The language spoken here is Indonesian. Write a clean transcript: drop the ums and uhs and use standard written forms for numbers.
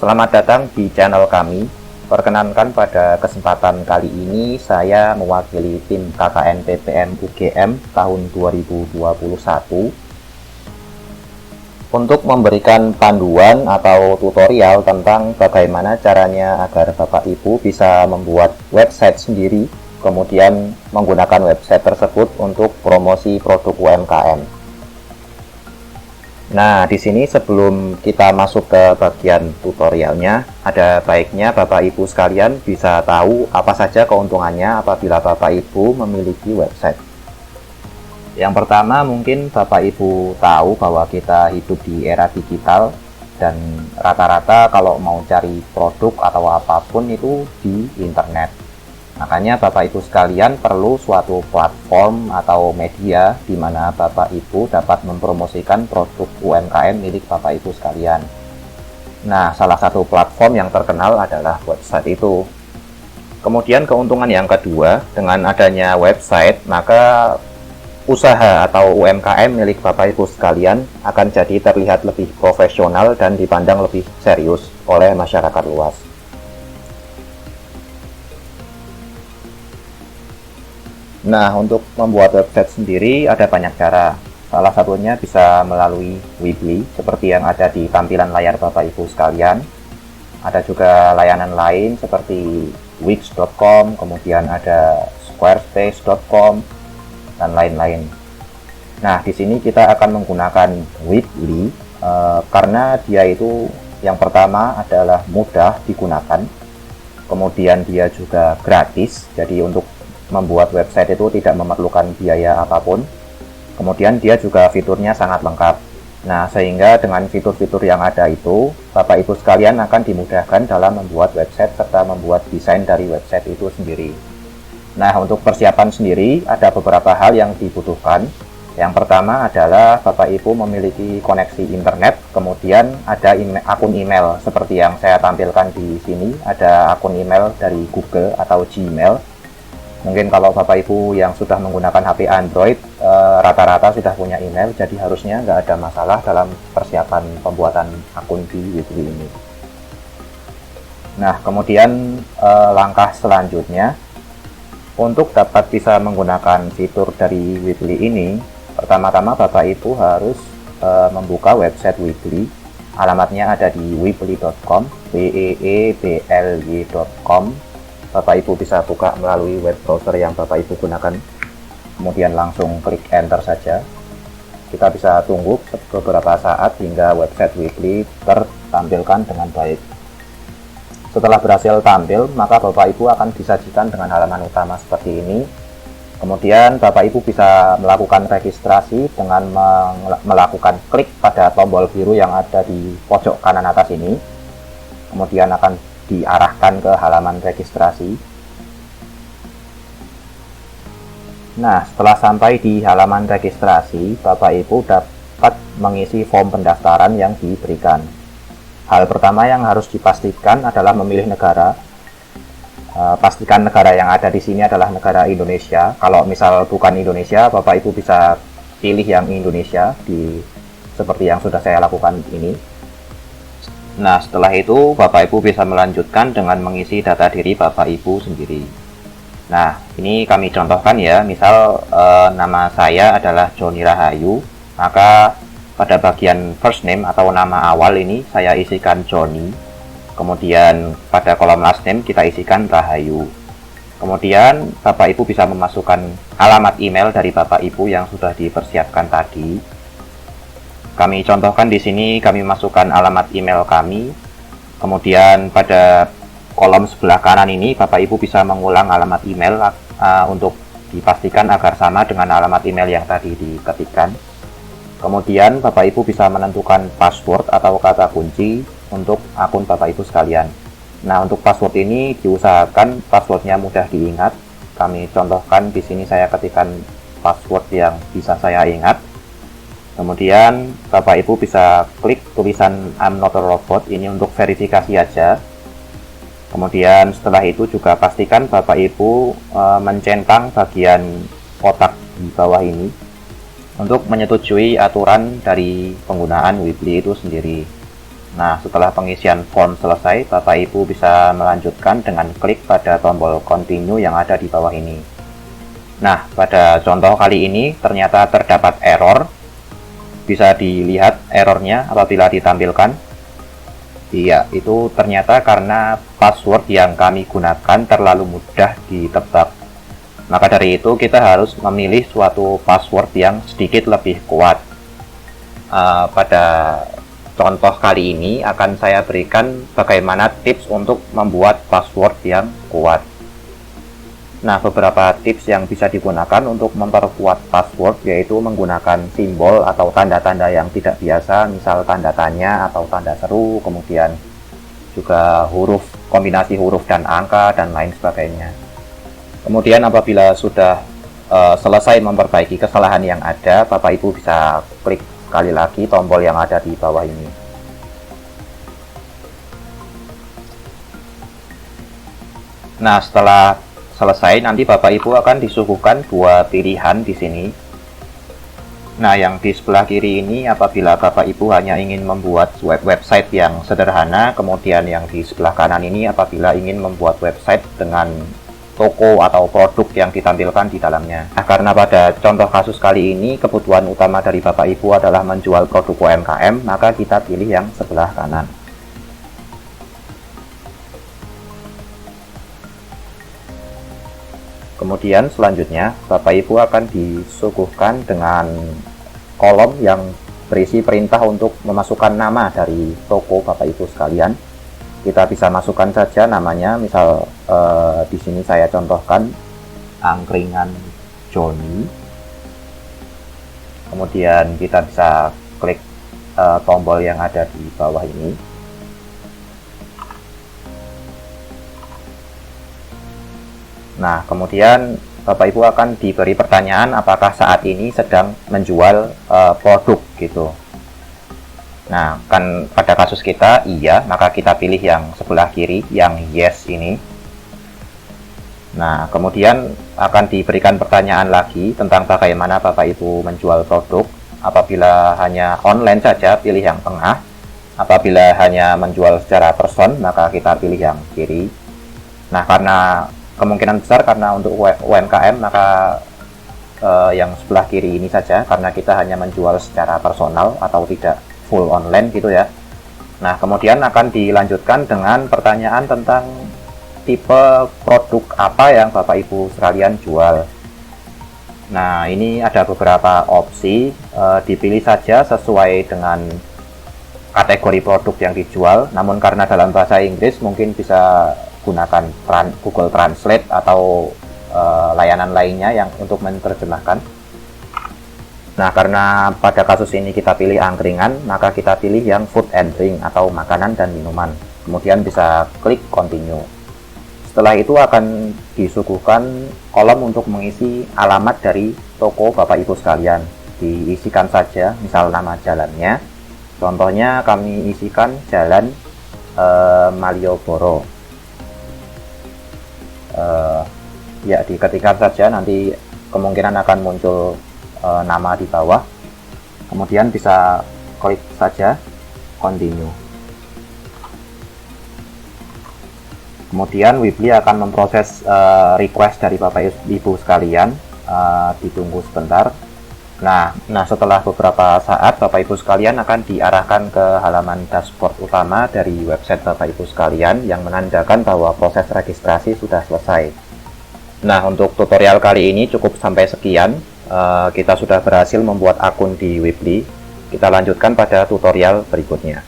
Selamat datang di channel kami. Perkenankan pada kesempatan kali ini saya mewakili tim KKN PPM UGM tahun 2021 untuk memberikan panduan atau tutorial tentang bagaimana caranya agar Bapak Ibu bisa membuat website sendiri, kemudian menggunakan website tersebut untuk promosi produk UMKM. Nah, di sini sebelum kita masuk ke bagian tutorialnya, ada baiknya Bapak Ibu sekalian bisa tahu apa saja keuntungannya apabila Bapak Ibu memiliki website. Yang pertama, mungkin Bapak Ibu tahu bahwa kita hidup di era digital dan rata-rata kalau mau cari produk atau apapun itu di internet. Makanya Bapak Ibu sekalian perlu suatu platform atau media di mana Bapak Ibu dapat mempromosikan produk UMKM milik Bapak Ibu sekalian. Nah, salah satu platform yang terkenal adalah website itu. Kemudian keuntungan yang kedua, dengan adanya website, maka usaha atau UMKM milik Bapak Ibu sekalian akan jadi terlihat lebih profesional dan dipandang lebih serius oleh masyarakat luas. Nah, untuk membuat website sendiri ada banyak cara. Salah satunya bisa melalui Weebly, seperti yang ada di tampilan layar Bapak Ibu sekalian. Ada juga layanan lain seperti Wix.com, kemudian ada Squarespace.com, dan lain-lain. Nah, di sini kita akan menggunakan Weebly karena dia itu yang pertama adalah mudah digunakan, kemudian dia juga gratis, jadi untuk membuat website itu tidak memerlukan biaya apapun. Kemudian dia juga fiturnya sangat lengkap. Nah, sehingga dengan fitur-fitur yang ada itu, Bapak Ibu sekalian akan dimudahkan dalam membuat website serta membuat desain dari website itu sendiri. Nah, untuk persiapan sendiri ada beberapa hal yang dibutuhkan. Yang pertama adalah Bapak Ibu memiliki koneksi internet, kemudian ada akun email seperti yang saya tampilkan di sini. Ada akun email dari Google atau Gmail. Mungkin kalau Bapak Ibu yang sudah menggunakan HP Android, rata-rata sudah punya email, jadi harusnya nggak ada masalah dalam persiapan pembuatan akun di Weebly ini. Nah, kemudian langkah selanjutnya, untuk dapat bisa menggunakan fitur dari Weebly ini, pertama-tama Bapak Ibu harus membuka website Weebly. Alamatnya ada di weebly.com, weebly.com. Bapak Ibu bisa buka melalui web browser yang Bapak Ibu gunakan, kemudian langsung klik enter saja. Kita bisa tunggu beberapa saat hingga website Weebly tertampilkan dengan baik. Setelah berhasil tampil, maka Bapak Ibu akan disajikan dengan halaman utama seperti ini. Kemudian Bapak Ibu bisa melakukan registrasi dengan melakukan klik pada tombol biru yang ada di pojok kanan atas ini. Kemudian akan diarahkan ke halaman registrasi. Nah, setelah sampai di halaman registrasi, Bapak Ibu dapat mengisi form pendaftaran yang diberikan. Hal pertama yang harus dipastikan adalah memilih negara. Pastikan negara yang ada di sini adalah negara Indonesia. Kalau misal bukan Indonesia, Bapak Ibu bisa pilih yang Indonesia seperti yang sudah saya lakukan ini. Nah, setelah itu Bapak Ibu bisa melanjutkan dengan mengisi data diri Bapak Ibu sendiri. Nah, ini kami contohkan ya, misal nama saya adalah Joni Rahayu, maka pada bagian first name atau nama awal ini saya isikan Joni. Kemudian pada kolom last name kita isikan Rahayu. Kemudian Bapak Ibu bisa memasukkan alamat email dari Bapak Ibu yang sudah dipersiapkan tadi. Kami contohkan di sini, kami masukkan alamat email kami. Kemudian pada kolom sebelah kanan ini Bapak Ibu bisa mengulang alamat email untuk dipastikan agar sama dengan alamat email yang tadi diketikkan. Kemudian Bapak Ibu bisa menentukan password atau kata kunci untuk akun Bapak Ibu sekalian. Nah, untuk password ini diusahakan passwordnya mudah diingat. Kami contohkan di sini, saya ketikkan password yang bisa saya ingat. Kemudian Bapak Ibu bisa klik tulisan I'm not a robot ini untuk verifikasi aja. Kemudian setelah itu juga pastikan Bapak Ibu mencentang bagian kotak di bawah ini untuk menyetujui aturan dari penggunaan Weebly itu sendiri. Nah, setelah pengisian form selesai, Bapak Ibu bisa melanjutkan dengan klik pada tombol continue yang ada di bawah ini. Nah, pada contoh kali ini ternyata terdapat error. Bisa dilihat errornya apabila ditampilkan. Iya, itu ternyata karena password yang kami gunakan terlalu mudah ditebak. Maka dari itu kita harus memilih suatu password yang sedikit lebih kuat. Pada contoh kali ini akan saya berikan bagaimana tips untuk membuat password yang kuat. Nah, beberapa tips yang bisa digunakan untuk memperkuat password yaitu menggunakan simbol atau tanda-tanda yang tidak biasa, misal tanda tanya atau tanda seru, kemudian juga kombinasi huruf dan angka, dan lain sebagainya. Kemudian apabila sudah selesai memperbaiki kesalahan yang ada, Bapak Ibu bisa klik sekali lagi tombol yang ada di bawah ini. Nah, setelah selesai, nanti Bapak Ibu akan disuguhkan dua pilihan di sini. Nah, yang di sebelah kiri ini apabila Bapak Ibu hanya ingin membuat website yang sederhana, kemudian yang di sebelah kanan ini apabila ingin membuat website dengan toko atau produk yang ditampilkan di dalamnya. Nah, karena pada contoh kasus kali ini kebutuhan utama dari Bapak Ibu adalah menjual produk UMKM, maka kita pilih yang sebelah kanan. Kemudian selanjutnya Bapak Ibu akan disuguhkan dengan kolom yang berisi perintah untuk memasukkan nama dari toko Bapak Ibu sekalian. Kita bisa masukkan saja namanya, misal di sini saya contohkan angkringan Joni. Kemudian kita bisa klik tombol yang ada di bawah ini. Nah, kemudian Bapak Ibu akan diberi pertanyaan apakah saat ini sedang menjual produk gitu. Nah, kan pada kasus kita iya, maka kita pilih yang sebelah kiri, yang yes ini. Nah, kemudian akan diberikan pertanyaan lagi tentang bagaimana Bapak Ibu menjual produk. Apabila hanya online saja, pilih yang tengah. Apabila hanya menjual secara person, maka kita pilih yang kiri. Nah, karena kemungkinan besar karena untuk UMKM, maka yang sebelah kiri ini saja, karena kita hanya menjual secara personal atau tidak full online gitu ya. Nah, kemudian akan dilanjutkan dengan pertanyaan tentang tipe produk apa yang Bapak Ibu sekalian jual. Nah, ini ada beberapa opsi, dipilih saja sesuai dengan kategori produk yang dijual. Namun karena dalam bahasa Inggris mungkin bisa gunakan Google Translate atau layanan lainnya yang untuk menerjemahkan. Nah, karena pada kasus ini kita pilih angkringan, maka kita pilih yang food and drink atau makanan dan minuman. Kemudian bisa klik continue. Setelah itu akan disuguhkan kolom untuk mengisi alamat dari toko Bapak Ibu sekalian. Diisikan saja, misal nama jalannya. Contohnya kami isikan Jalan Malioboro. Ya, diketikkan saja, nanti kemungkinan akan muncul nama di bawah. Kemudian bisa klik saja continue. Kemudian Weebly akan memproses request dari Bapak Ibu sekalian. Ditunggu sebentar. Nah, setelah beberapa saat Bapak Ibu sekalian akan diarahkan ke halaman dashboard utama dari website Bapak Ibu sekalian yang menandakan bahwa proses registrasi sudah selesai. Nah, untuk tutorial kali ini cukup sampai sekian. Kita sudah berhasil membuat akun di Weebly. Kita lanjutkan pada tutorial berikutnya.